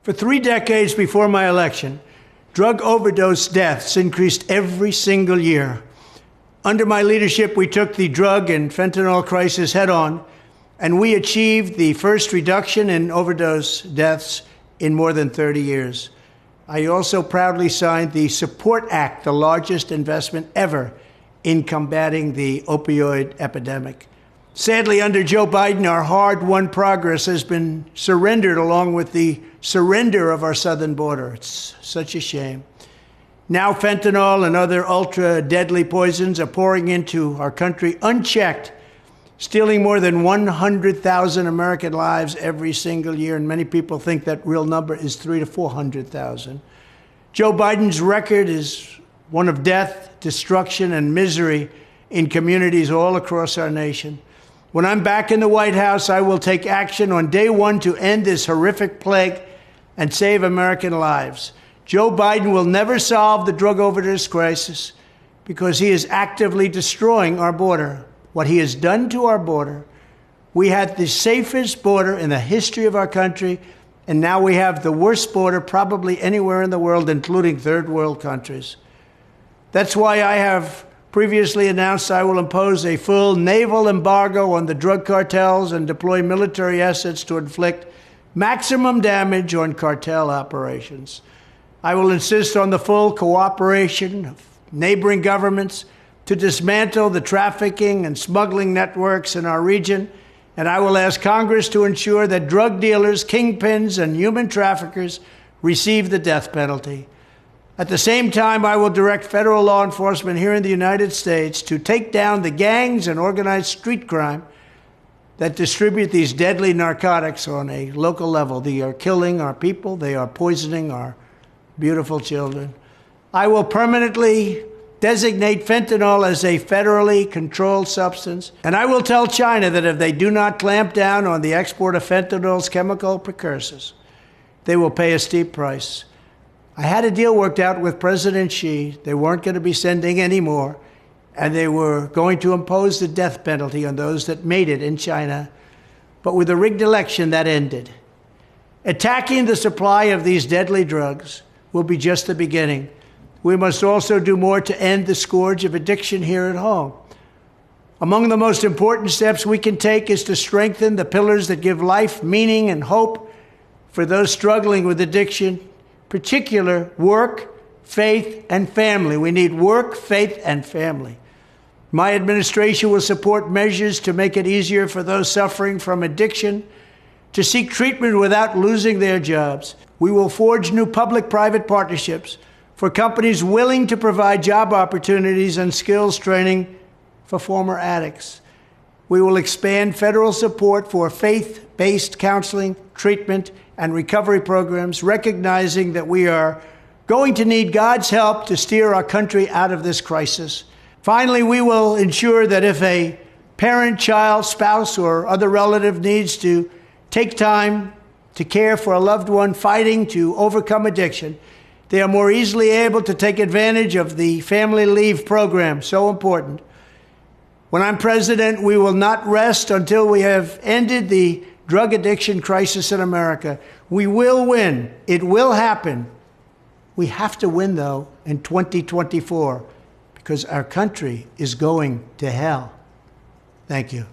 For 3 decades before my election, drug overdose deaths increased every single year. Under my leadership, we took the drug and fentanyl crisis head on, and we achieved the first reduction in overdose deaths in more than 30 years. I also proudly signed the Support Act, the largest investment ever in combating the opioid epidemic. Sadly, under Joe Biden, our hard-won progress has been surrendered along with the surrender of our southern border. It's such a shame. Now fentanyl and other ultra-deadly poisons are pouring into our country unchecked, stealing more than 100,000 American lives every single year, and many people think that real number is 300,000 to 400,000. Joe Biden's record is one of death, destruction, and misery in communities all across our nation. When I'm back in the White House, I will take action on day one to end this horrific plague and save American lives. Joe Biden will never solve the drug overdose crisis because he is actively destroying our border. What he has done to our border, we had the safest border in the history of our country, and now we have the worst border probably anywhere in the world, including third world countries. That's why I have previously announced I will impose a full naval embargo on the drug cartels and deploy military assets to inflict maximum damage on cartel operations. I will insist on the full cooperation of neighboring governments to dismantle the trafficking and smuggling networks in our region, and I will ask Congress to ensure that drug dealers, kingpins, and human traffickers receive the death penalty. At the same time, I will direct federal law enforcement here in the United States to take down the gangs and organized street crime that distribute these deadly narcotics on a local level. They are killing our people. They are poisoning our beautiful children. I will permanently designate fentanyl as a federally controlled substance, and I will tell China that if they do not clamp down on the export of fentanyl's chemical precursors, they will pay a steep price. I had a deal worked out with President Xi. They weren't going to be sending any more, and they were going to impose the death penalty on those that made it in China. But with a rigged election, that ended. Attacking the supply of these deadly drugs will be just the beginning. We must also do more to end the scourge of addiction here at home. Among the most important steps we can take is to strengthen the pillars that give life, meaning, and hope for those struggling with addiction, particular work, faith, and family. We need work, faith, and family. My administration will support measures to make it easier for those suffering from addiction to seek treatment without losing their jobs. We will forge new public-private partnerships for companies willing to provide job opportunities and skills training for former addicts. We will expand federal support for faith-based counseling, treatment, and recovery programs, recognizing that we are going to need God's help to steer our country out of this crisis. Finally, we will ensure that if a parent, child, spouse, or other relative needs to take time to care for a loved one fighting to overcome addiction, they are more easily able to take advantage of the family leave program, so important. When I'm president, we will not rest until we have ended the drug addiction crisis in America. We will win. It will happen. We have to win, though, in 2024, because our country is going to hell. Thank you.